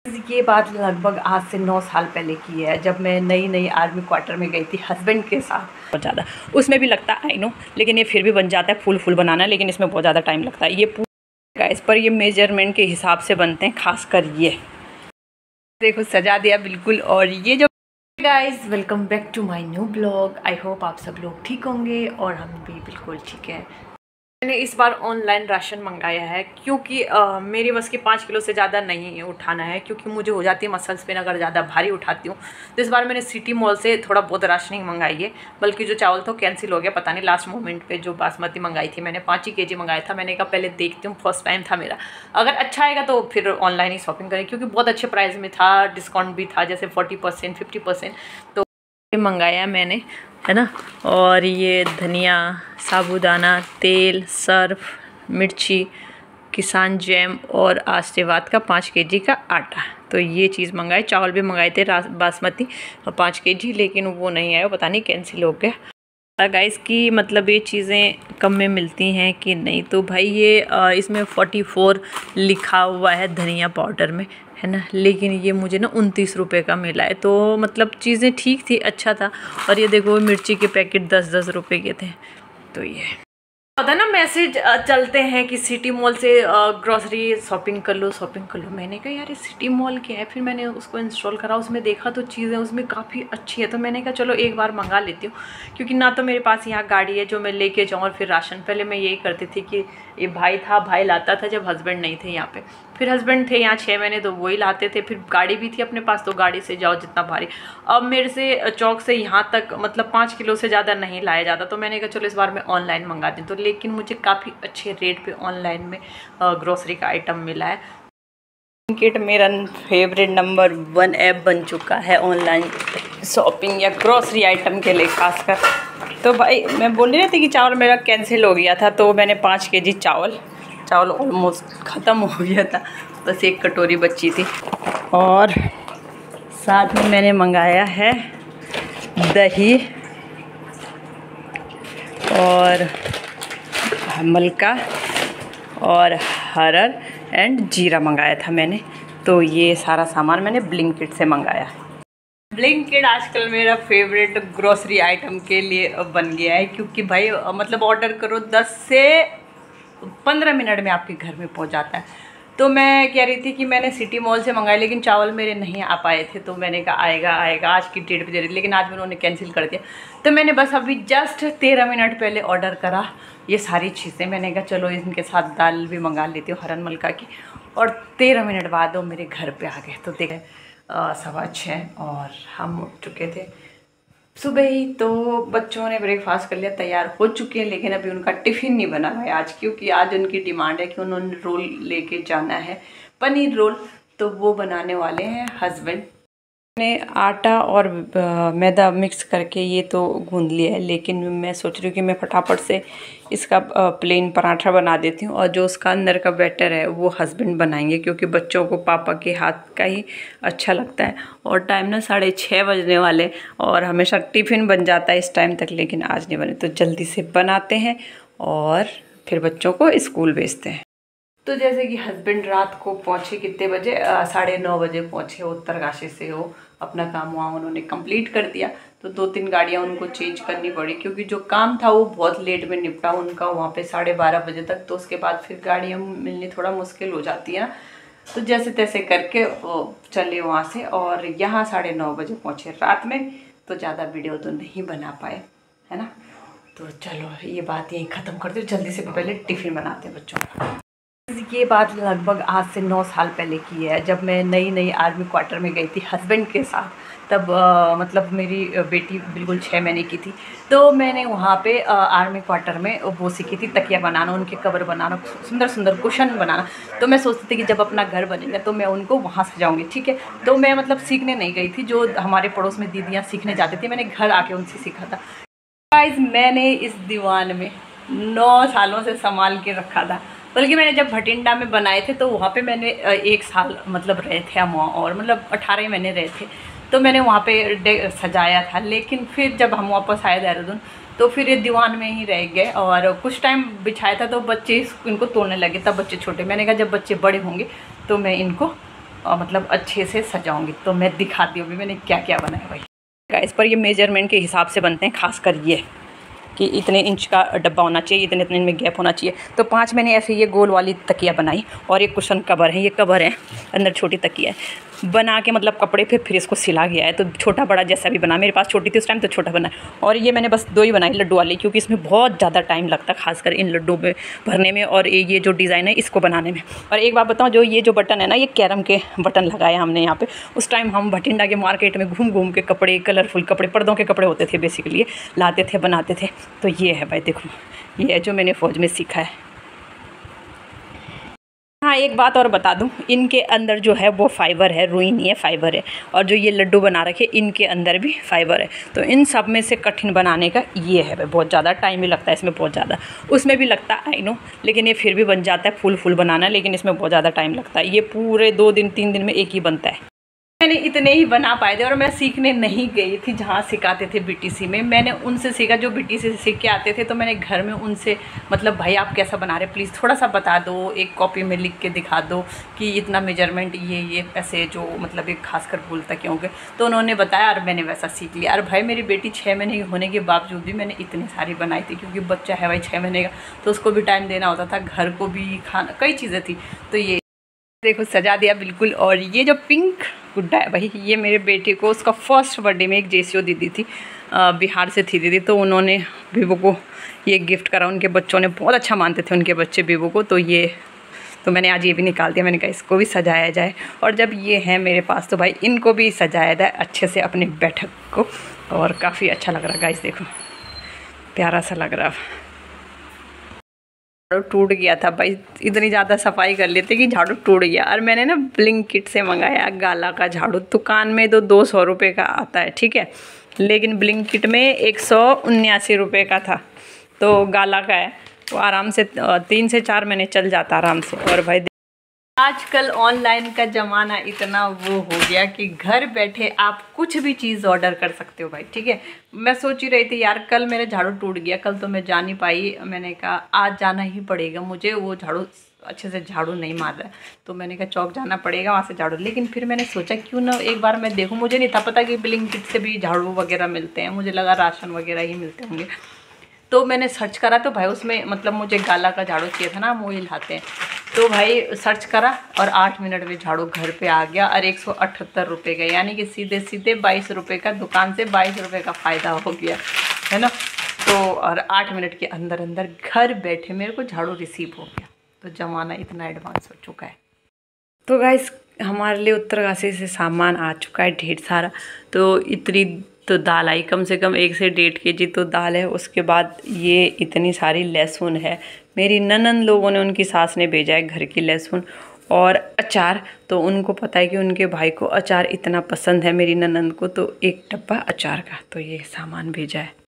ये बात लगभग आज से 9 साल पहले की है, जब मैं नई नई आर्मी क्वार्टर में गई थी हस्बैंड के साथ। बहुत ज़्यादा उसमें भी लगता है आई नो, लेकिन ये फिर भी बन जाता है फुल फुल बनाना, लेकिन इसमें बहुत ज़्यादा टाइम लगता है। ये पूरा इस पर ये मेजरमेंट के हिसाब से बनते हैं, खासकर ये देखो सजा दिया बिल्कुल। और ये जो guys, welcome back to my new blog. I hope आप सब लोग ठीक होंगे और हम भी बिल्कुल ठीक है। मैंने इस बार ऑनलाइन राशन मंगाया है क्योंकि मेरी बस की 5 किलो से ज़्यादा नहीं उठाना है, क्योंकि मुझे हो जाती है मसल्स पेन अगर ज़्यादा भारी उठाती हूँ। तो इस बार मैंने सिटी मॉल से थोड़ा बहुत राशनिंग मंगाई है, बल्कि जो चावल था कैंसिल हो गया, पता नहीं लास्ट मोमेंट पे जो बासमती मंगाई थी मैंने 5 ही केजी मंगाया था। मैंने कहा पहले देखती हूँ, फर्स्ट टाइम था मेरा, अगर अच्छा आएगा तो फिर ऑनलाइन ही शॉपिंग करें, क्योंकि बहुत अच्छे प्राइस में था, डिस्काउंट भी था जैसे 40% 50%। तो मंगाया मैंने, है ना। और ये धनिया, साबूदाना तेल, सर्फ, मिर्ची, किसान जैम और आशीर्वाद का 5 केजी का आटा। तो ये चीज़ मंगाए। चावल भी मंगाए थे बासमती 5 केजी, लेकिन वो नहीं आया, पता नहीं कैंसिल हो गया। गाइस की मतलब ये चीज़ें कम में मिलती हैं कि नहीं, तो भाई ये इसमें 44 लिखा हुआ है धनिया पाउडर में, है ना, लेकिन ये मुझे ना 29 रुपये का मिला है। तो मतलब चीज़ें ठीक थी, अच्छा था। और ये देखो मिर्ची के पैकेट 10-10 रुपये के थे। तो ये पता ना मैसेज चलते हैं कि सिटी मॉल से ग्रॉसरी शॉपिंग कर लो, शॉपिंग कर लो। मैंने कहा यार ये सिटी मॉल क्या है, फिर मैंने उसको इंस्टॉल करा, उसमें देखा तो चीज़ें उसमें काफ़ी अच्छी है। तो मैंने कहा चलो एक बार मंगा लेती हूँ, क्योंकि ना तो मेरे पास यहाँ गाड़ी है जो मैं लेके जाऊँ और फिर राशन। पहले मैं यही करती थी कि ये भाई लाता था जब हस्बैंड नहीं थे यहाँ पे, फिर हस्बैंड थे यहाँ 6 महीने तो वही लाते थे, फिर गाड़ी भी थी अपने पास तो गाड़ी से जाओ जितना भारी। अब मेरे से चौक से यहाँ तक मतलब 5 किलो से ज़्यादा नहीं लाया जाता, तो मैंने कहा चलो इस बार मैं ऑनलाइन मंगाती हूँ। तो लेकिन मुझे काफ़ी अच्छे रेट पे ऑनलाइन में ग्रोसरी का आइटम मिला है। ब्लिंकिट मेरा फेवरेट नंबर 1 ऐप बन चुका है ऑनलाइन शॉपिंग या ग्रोसरी आइटम के लिए खासकर। तो भाई मैं बोल रही थी कि चावल मेरा कैंसिल हो गया था, तो मैंने 5 केजी चावल ऑलमोस्ट ख़त्म हो गया था, बस एक कटोरी बची थी। और साथ में मैंने मंगाया है दही और मलका और हरड़ एंड जीरा मंगाया था मैंने। तो ये सारा सामान मैंने ब्लिंकिट से मंगाया है। ब्लिंकिट आजकल मेरा फेवरेट ग्रोसरी आइटम के लिए बन गया है, क्योंकि भाई मतलब ऑर्डर करो 10 से 15 मिनट में आपके घर में पहुंच जाता है। तो मैं कह रही थी कि मैंने सिटी मॉल से मंगाए, लेकिन चावल मेरे नहीं आ पाए थे, तो मैंने कहा आएगा आज की डेट पे दे रही थी, लेकिन आज उन्होंने कैंसिल कर दिया। तो मैंने बस अभी जस्ट 13 मिनट पहले ऑर्डर करा ये सारी चीज़ें। मैंने कहा चलो इनके साथ दाल भी मंगा लेती हूँ हरन मलका की, और 13 मिनट बाद वो मेरे घर पर आ गए। तो देखें 6:15 और हम उठ चुके थे सुबह ही। तो बच्चों ने ब्रेकफास्ट कर लिया, तैयार हो चुके हैं, लेकिन अभी उनका टिफ़िन नहीं बना है आज, क्योंकि आज उनकी डिमांड है कि उन्होंने रोल लेके जाना है, पनीर रोल। तो वो बनाने वाले हैं हस्बैंड ने। आटा और मैदा मिक्स करके ये तो गूंद लिया है, लेकिन मैं सोच रही हूँ कि मैं फटाफट से इसका प्लेन पराठा बना देती हूँ, और जो उसका अंदर का बैटर है वो हस्बैंड बनाएंगे, क्योंकि बच्चों को पापा के हाथ का ही अच्छा लगता है। और टाइम ना 6:30 बजने वाले, और हमेशा टिफ़िन बन जाता है इस टाइम तक, लेकिन आज नहीं बने। तो जल्दी से बनाते हैं और फिर बच्चों को स्कूल भेजते हैं। तो जैसे कि हस्बैंड रात को पहुँचे, कितने बजे, 9:30 बजे पहुँचे उत्तरकाशी से। वो अपना काम वहाँ उन्होंने कंप्लीट कर दिया। तो 2-3 गाड़ियाँ उनको चेंज करनी पड़ी, क्योंकि जो काम था वो बहुत लेट में निपटा उनका वहाँ पे 12:30 बजे तक। तो उसके बाद फिर गाड़ियाँ मिलनी थोड़ा मुश्किल हो जाती है ना। तो जैसे तैसे करके वो चले वहाँ से, और यहाँ 9:30 बजे पहुँचे रात में। तो ज़्यादा वीडियो तो नहीं बना पाए, है ना। तो चलो ये बात यहीं ख़त्म कर दो, जल्दी से पहले टिफ़िन बनाते हैं बच्चों का। ये बात लगभग आज से 9 साल पहले की है, जब मैं नई नई आर्मी क्वार्टर में गई थी हस्बैंड के साथ। तब मतलब मेरी बेटी बिल्कुल 6 महीने की थी। तो मैंने वहाँ पे आर्मी क्वार्टर में वो सीखी थी तकिया बनाना, उनके कवर बनाना, सुंदर सुंदर कुशन बनाना। तो मैं सोचती थी कि जब अपना घर बनेगा तो मैं उनको वहाँ सजाऊंगी, ठीक है। तो मैं मतलब सीखने नहीं गई थी, जो हमारे पड़ोस में दीदियाँ सीखने जाती थी, मैंने घर आके उनसे सीखा था। गाइस मैंने इस दीवान में 9 सालों से संभाल के रखा था, बल्कि मैंने जब भटिंडा में बनाए थे तो वहाँ पे मैंने 1 साल मतलब रहे थे हम वहाँ, और मतलब 18 महीने रहे थे। तो मैंने वहाँ पे सजाया था, लेकिन फिर जब हम वापस आए देहरादून तो फिर ये दीवान में ही रह गए, और कुछ टाइम बिछाया था तो बच्चे इनको तोड़ने लगे, तब बच्चे छोटे। मैंने कहा जब बच्चे बड़े होंगे तो मैं इनको मतलब अच्छे से सजाऊंगी। तो मैं दिखाती हूँ अभी मैंने क्या क्या बनाया भाई। गाइस पर ये मेजरमेंट के हिसाब से बनते हैं, खासकर ये कि इतने इंच का डब्बा होना चाहिए, इतने इतने में गैप होना चाहिए। तो 5 मैंने ऐसे ये गोल वाली तकिया बनाई और एक कुशन कवर है, ये कवर है, अंदर छोटी तकिया है बना के मतलब कपड़े पे फिर इसको सिला गया है। तो छोटा बड़ा जैसा भी बना, मेरे पास छोटी थी उस टाइम तो छोटा बना। और ये मैंने बस 2 ही बनाई लड्डू वाली, क्योंकि इसमें बहुत ज़्यादा टाइम लगता है खासकर इन लड्डू में भरने में और ये जो डिज़ाइन है इसको बनाने में। और एक बात बताऊँ, जो ये जो बटन है ना, ये कैरम के बटन लगाए हमने यहाँ पे। उस टाइम हम भटिंडा के मार्केट में घूम घूम के कपड़े, कलरफुल कपड़े, पर्दों के कपड़े होते थे बेसिकली, लाते थे बनाते थे। तो ये है भाई देखो, ये है जो मैंने फ़ौज में सीखा है। हाँ एक बात और बता दूं, इनके अंदर जो है वो फाइबर है, रुई नहीं है, फाइबर है। और जो ये लड्डू बना रखे इनके अंदर भी फाइबर है। तो इन सब में से कठिन बनाने का ये है भाई, बहुत ज़्यादा टाइम भी लगता है इसमें, बहुत ज़्यादा। उसमें भी लगता है आई नो, लेकिन ये फिर भी बन जाता है फुल बनाना, लेकिन इसमें बहुत ज़्यादा टाइम लगता है। ये पूरे 2 दिन 3 दिन में एक ही बनता है। मैंने इतने ही बना पाए थे और मैं सीखने नहीं गई थी जहाँ सिखाते थे बीटीसी में। मैंने उनसे सीखा जो बीटीसी से सीख के आते थे। तो मैंने घर में उनसे मतलब भाई आप कैसा बना रहे, प्लीज़ थोड़ा सा बता दो, एक कॉपी में लिख के दिखा दो कि इतना मेजरमेंट ये ऐसे, जो मतलब एक खासकर भूलता क्यों गए। तो उन्होंने बताया और मैंने वैसा सीख लिया। और भाई मेरी बेटी 6 महीने की होने के बावजूद भी मैंने इतनी सारी बनाई थी, क्योंकि बच्चा है भाई 6 महीने का, तो उसको भी टाइम देना होता था, घर को भी, खाना, कई चीज़ें थी। तो ये देखो सजा दिया बिल्कुल। और ये जो पिंक गुड्डा है भाई, ये मेरे बेटे को उसका फर्स्ट बर्थडे में एक जेसीओ दीदी थी, बिहार से थी दीदी, तो उन्होंने वीवो को ये गिफ्ट करा। उनके बच्चों ने बहुत अच्छा मानते थे उनके बच्चे वीवो को। तो मैंने आज ये भी निकाल दिया, मैंने कहा इसको भी सजाया जाए। और जब ये है मेरे पास तो भाई इनको भी सजाया जाए अच्छे से अपने बैठक को। और काफ़ी अच्छा लग रहा गाइस, देखो प्यारा सा लग रहा। झाड़ू टूट गया था भाई, इतनी ज़्यादा सफाई कर लेते कि झाड़ू टूट गया। और मैंने ना ब्लिंकिट से मंगाया गाला का झाड़ू। दुकान में तो 200 रुपये का आता है, ठीक है, लेकिन ब्लिंकिट में 179 रुपये का था। तो गाला का है, तो आराम से 3 से 4 महीने चल जाता आराम से। और भाई आजकल ऑनलाइन का ज़माना इतना वो हो गया कि घर बैठे आप कुछ भी चीज़ ऑर्डर कर सकते हो भाई, ठीक है। मैं सोच ही रही थी यार, कल मेरा झाड़ू टूट गया, कल तो मैं जा नहीं पाई। मैंने कहा आज जाना ही पड़ेगा मुझे, वो झाड़ू अच्छे से झाड़ू नहीं मार रहा है। तो मैंने कहा चौक जाना पड़ेगा, वहाँ से झाड़ू। लेकिन फिर मैंने सोचा क्यों ना एक बार मैं देखूँ, मुझे नहीं था पता कि ब्लिंकिट से भी झाड़ू वगैरह मिलते हैं, मुझे लगा राशन वगैरह ही मिलते होंगे। तो मैंने सर्च करा, तो भाई उसमें मतलब मुझे गाला का झाड़ू चाहिए था ना, हम वही लाते हैं। तो भाई सर्च करा और 8 मिनट में झाड़ू घर पे आ गया। और 178 रुपये का, यानी कि सीधे सीधे 22 रुपये का, दुकान से 22 रुपये का फ़ायदा हो गया है ना। तो और 8 मिनट के अंदर अंदर घर बैठे मेरे को झाड़ू रिसीव हो गया। तो ज़माना इतना एडवांस हो चुका है। तो गाइस हमारे लिए उत्तरकाशी से सामान आ चुका है ढेर सारा। तो इतनी तो दाल आई, कम से कम 1 से 1.5 kg तो दाल है। उसके बाद ये इतनी सारी लहसुन है, मेरी ननंद लोगों ने, उनकी सास ने भेजा है घर की लहसुन। और अचार, तो उनको पता है कि उनके भाई को अचार इतना पसंद है मेरी ननंद को, तो 1 डब्बा अचार का, तो ये सामान भेजा है।